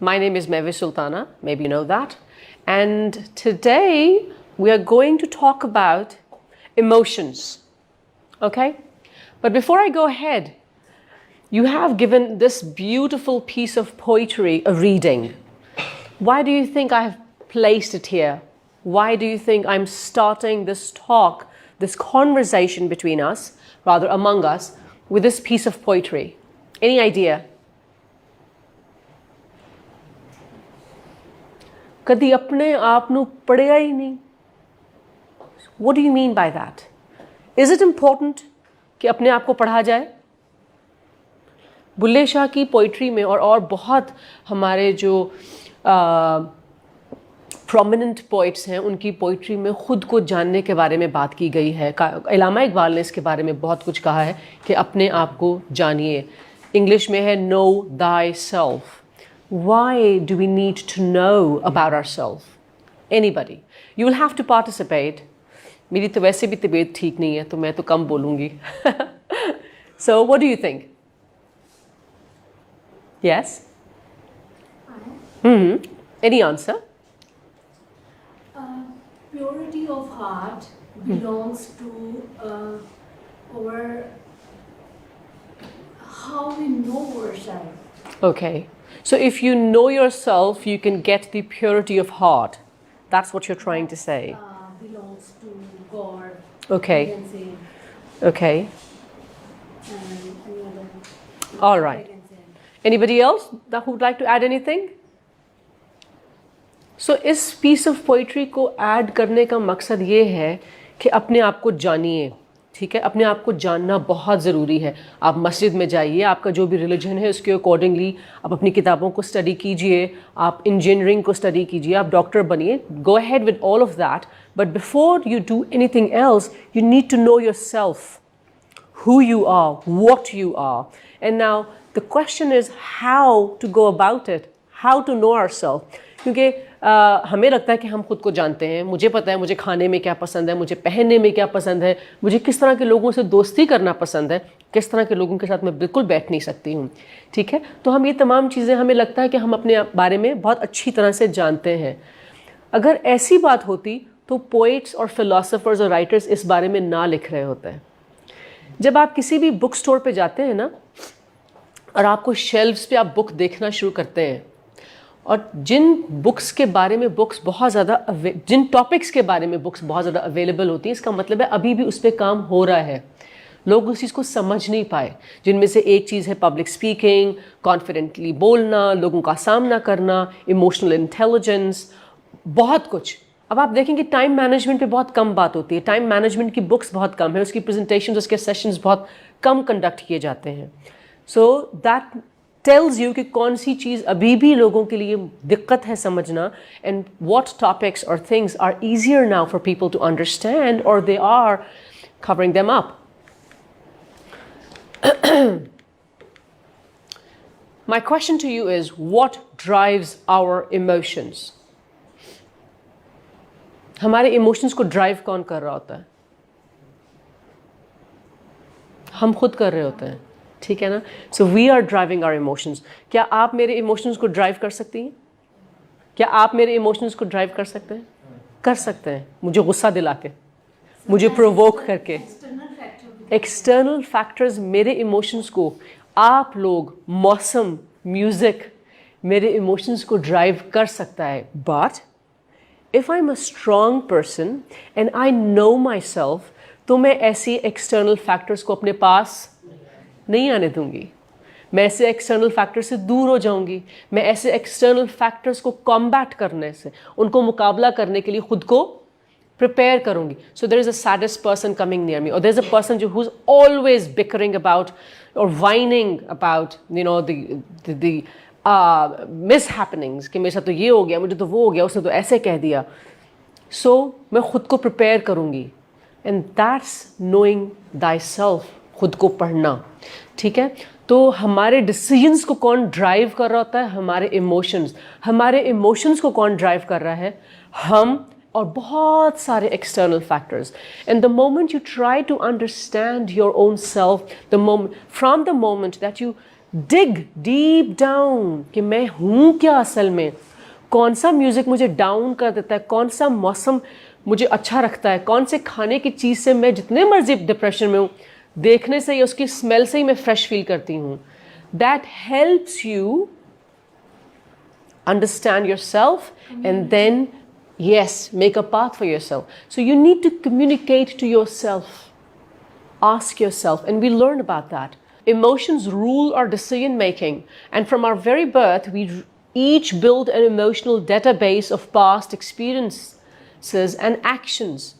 My name is Mehwish Sultana, maybe you know that. And today we are going to talk about emotions. Okay? But before I go ahead, you have given this beautiful piece of poetry a reading. Why do you think I have placed it here? Why do you think I'm starting this talk, this conversation between us, rather among us, with this piece of poetry? Any idea? کدی اپنے آپ نو پڑھیا ہی نہیں. What do you mean by that? Is it important کہ اپنے آپ کو پڑھا جائے؟ بلے شاہ کی پوئٹری میں اور بہت ہمارے جو پرومیننٹ پوئٹس ہیں ان کی پوئٹری میں خود کو جاننے کے بارے میں بات کی گئی ہے. علامہ اقبال نے اس کے بارے میں بہت کچھ کہا ہے کہ اپنے آپ کو جانیے. انگلش میں ہے know thyself. Why do we need to know about ourselves? Anybody? You will have to participate. میری تو ویسے بھی طبیعت ٹھیک نہیں ہے تو میں تو کم بولوں گی. So what do you think? Yes? Any answer? Purity of heart belongs to our how we know ourselves. Okay. So if you know yourself, you can get the purity of heart. That's what you're trying to say. Belongs to God. Okay. You can say, Okay. any other. All right. I can say. Anybody else that would like to add anything? So us piece of poetry کو add کرنے کا مقصد یہ ہے کہ اپنے آپ کو جانیے. ٹھیک ہے, اپنے آپ کو جاننا بہت ضروری ہے. آپ مسجد میں جائیے, آپ کا جو بھی ریلیجن ہے اس کے اکارڈنگلی آپ اپنی کتابوں کو اسٹڈی کیجیے, آپ انجینئرنگ کو اسٹڈی کیجیے, آپ doctor بنیے. Go ahead with all of that, but before you do any thing else you need to know your self, who you are, what you are. And now the question is how to go about it, how to know ourselves. کیونکہ ہمیں لگتا ہے کہ ہم خود کو جانتے ہیں. مجھے پتہ ہے مجھے کھانے میں کیا پسند ہے, مجھے پہننے میں کیا پسند ہے, مجھے کس طرح کے لوگوں سے دوستی کرنا پسند ہے, کس طرح کے لوگوں کے ساتھ میں بالکل بیٹھ نہیں سکتی ہوں. ٹھیک ہے, تو ہم یہ تمام چیزیں ہمیں لگتا ہے کہ ہم اپنے بارے میں بہت اچھی طرح سے جانتے ہیں. اگر ایسی بات ہوتی تو پوئٹس اور فلاسفرز اور رائٹرز اس بارے میں نہ لکھ رہے ہوتے ہیں. جب آپ کسی بھی بک سٹور پہ جاتے ہیں نا اور آپ کو شیلفز پہ آپ بک دیکھنا شروع کرتے ہیں, اور جن بکس کے بارے میں بکس بہت زیادہ جن ٹاپکس کے بارے میں بکس بہت زیادہ اویلیبل ہوتی ہیں, اس کا مطلب ہے ابھی بھی اس پہ کام ہو رہا ہے. لوگ اس چیز کو سمجھ نہیں پائے. جن میں سے ایک چیز ہے پبلک اسپیکنگ, کانفیڈنٹلی بولنا, لوگوں کا سامنا کرنا, ایموشنل انٹیلیجنس, بہت کچھ. اب آپ دیکھیں کہ ٹائم مینجمنٹ پہ بہت کم بات ہوتی ہے. ٹائم مینجمنٹ کی بکس بہت کم ہیں, اس کی پریزنٹیشنز, اس کے سیشنز بہت کم کنڈکٹ کیے جاتے ہیں. سو دیٹ tells you کہ کون سی چیز ابھی بھی لوگوں کے لیے دقت ہے سمجھنا, and what topics or things are easier now for people to understand or they are covering them up. My question to you is, what drives our emotions? ہمارے ایموشنز کو ڈرائیو کون کر رہا ہوتا ہے؟ ہم خود کر رہے ہوتے ہیں. ٹھیک ہے نا. So we are driving our emotions. کیا آپ میرے ایموشنز کو ڈرائیو کر سکتی ہیں؟ کیا آپ میرے ایموشنز کو ڈرائیو کر سکتے ہیں؟ کر سکتے ہیں. مجھے غصہ دلا کے, مجھے پرووک کر کے. ایکسٹرنل فیکٹرز میرے ایموشنز کو, آپ لوگ, موسم, میوزک میرے ایموشنز کو ڈرائیو کر سکتا ہے. But if I'm a strong person and I know myself, تو میں ایسی ایکسٹرنل فیکٹرز کو اپنے پاس نہیں آنے دوں گی. میں ایسے ایکسٹرنل فیکٹر سے دور ہو جاؤں گی. میں ایسے ایکسٹرنل فیکٹرز کو کمبیٹ کرنے سے, ان کو مقابلہ کرنے کے لیے خود کو prepare کروں گی. So there is a saddest person coming near me, or there's a person who's always bickering about or whining about, you know, the mishappenings کہ میرے ساتھ تو یہ ہو گیا, مجھے تو وہ ہو گیا, اس نے تو ایسے کہہ دیا. So میں خود کو prepare کروں گی. And that's knowing thyself, خود کو پڑھنا. ٹھیک ہے. تو ہمارے ڈیسیژنس کو کون ڈرائیو کر رہا ہوتا ہے؟ ہمارے ایموشنز. ہمارے ایموشنز کو کون ڈرائیو کر رہا ہے؟ ہم اور بہت سارے external factors. And the moment you try to understand your own self, from the moment that you dig deep down کہ میں ہوں کیا اصل میں, کون سا میوزک مجھے ڈاؤن کر دیتا ہے, کون سا موسم مجھے اچھا رکھتا ہے, کون سے کھانے کی چیز سے میں جتنے مرضی ڈپریشن میں ہوں دیکھنے سے یا اس کی اسمیل سے ہی میں فریش فیل کرتی ہوں. That helps you understand yourself and then yes make a path for yourself. So you need to communicate to yourself, ask yourself, and we learn about that. Emotions rule our decision making, and from our very birth we each build an emotional database of past experiences and actions.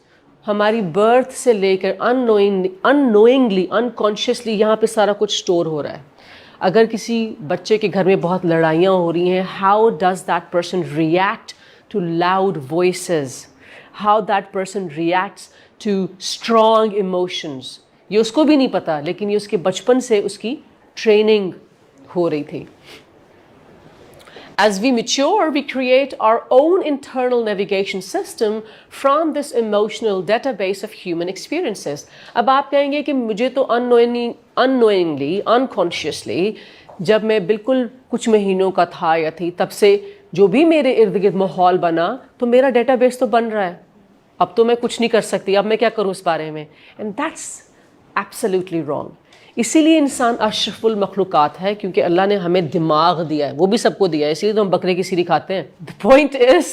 ہماری birth سے لے کر unknowingly unconsciously یہاں پہ سارا کچھ store ہو رہا ہے. اگر کسی بچے کے گھر میں بہت لڑائیاں ہو رہی ہیں, how does that person react to loud voices, how that person reacts to strong emotions, یہ اس کو بھی نہیں پتا, لیکن یہ اس کے بچپن سے اس کی ٹریننگ ہو رہی تھی. As we mature, we create our own internal navigation system from this emotional database of human experiences. اب آپ کہیں گے کہ مجھے تو unknowingly, unconsciously, جب میں بالکل کچھ مہینوں کا تھا یا تھی تب سے جو بھی میرے ارد گرد ماحول بنا تو میرا ڈیٹا بیس تو بن رہا ہے, اب تو میں کچھ نہیں کر سکتی, اب میں کیا کروں اس بارے میں. And that's absolutely wrong. اسی لیے انسان اشرف المخلوقات ہے, کیونکہ اللہ نے ہمیں دماغ دیا ہے, وہ بھی سب کو دیا ہے, اسی لیے تو ہم بکرے کی سیری کھاتے ہیں. The point is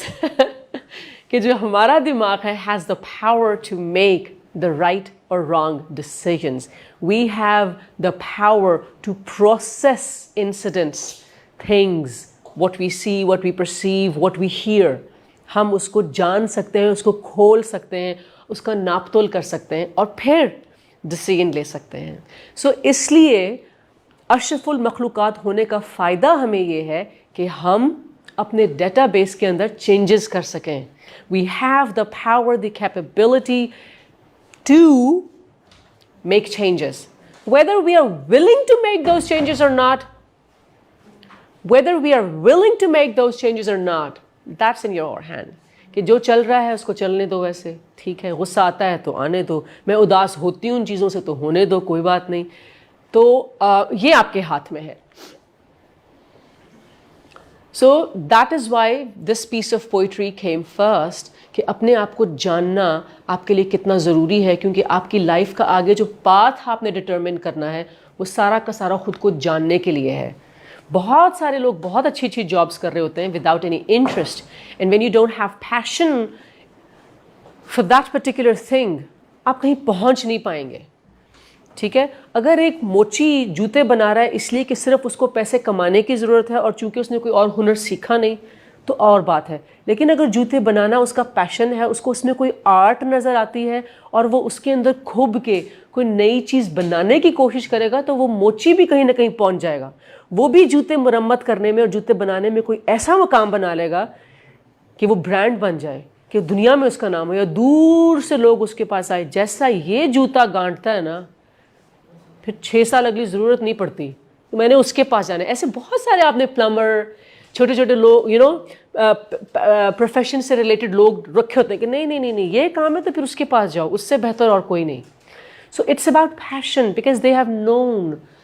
کہ جو ہمارا دماغ ہے has the power to make the right or wrong decisions. We have the power to process incidents, things, what we see, what we perceive, what we hear. ہم اس کو جان سکتے ہیں, اس کو کھول سکتے ہیں, اس کا ناپ تول کر سکتے ہیں اور پھر ڈسیژن لے سکتے ہیں. سو اس لیے اشرف المخلوقات ہونے کا فائدہ ہمیں یہ ہے کہ ہم اپنے ڈیٹا بیس کے اندر چینجز کر سکیں. We have the power, the capability to make changes, whether we are willing to make those changes or not, whether we are willing to make those changes or not, that's in your hand. کہ جو چل رہا ہے اس کو چلنے دو, ویسے ٹھیک ہے, غصہ آتا ہے تو آنے دو, میں اداس ہوتی ہوں ان چیزوں سے تو ہونے دو, کوئی بات نہیں. تو یہ آپ کے ہاتھ میں ہے. So that is why this piece of poetry came first, کہ اپنے آپ کو جاننا آپ کے لیے کتنا ضروری ہے, کیونکہ آپ کی لائف کا آگے جو پاتھ آپ نے ڈٹرمن کرنا ہے وہ سارا کا سارا خود کو جاننے کے لیے ہے. بہت سارے لوگ بہت اچھی اچھی جابس کر رہے ہوتے ہیں without any interest, and when you don't have passion for that particular thing آپ کہیں پہنچ نہیں پائیں گے. ٹھیک ہے, اگر ایک موچی جوتے بنا رہا ہے اس لیے کہ صرف اس کو پیسے کمانے کی ضرورت ہے اور چونکہ اس نے کوئی اور ہنر سیکھا نہیں تو اور بات ہے, لیکن اگر جوتے بنانا اس کا پیشن ہے, اس کو اس میں کوئی آرٹ نظر آتی ہے اور وہ اس کے اندر کھب کے کوئی نئی چیز بنانے کی کوشش کرے گا تو وہ موچی بھی کہیں نہ کہیں پہنچ جائے گا. وہ بھی جوتے مرمت کرنے میں اور جوتے بنانے میں کوئی ایسا مقام بنا لے گا کہ وہ برانڈ بن جائے, کہ دنیا میں اس کا نام ہو, یا دور سے لوگ اس کے پاس آئے. جیسا یہ جوتا گانٹتا ہے نا, پھر 6 سال اگلی ضرورت نہیں پڑتی, تو میں نے اس کے پاس جانا ہے. ایسے بہت سارے آپ نے پلمبر, چھوٹے چھوٹے لوگ, پروفیشن سے ریلیٹڈ لوگ رکھے ہوتے ہیں کہ نہیں نہیں نہیں نہیں یہ کام ہے تو پھر اس کے پاس جاؤ, اس سے بہتر اور کوئی نہیں. So it's about passion, because they have known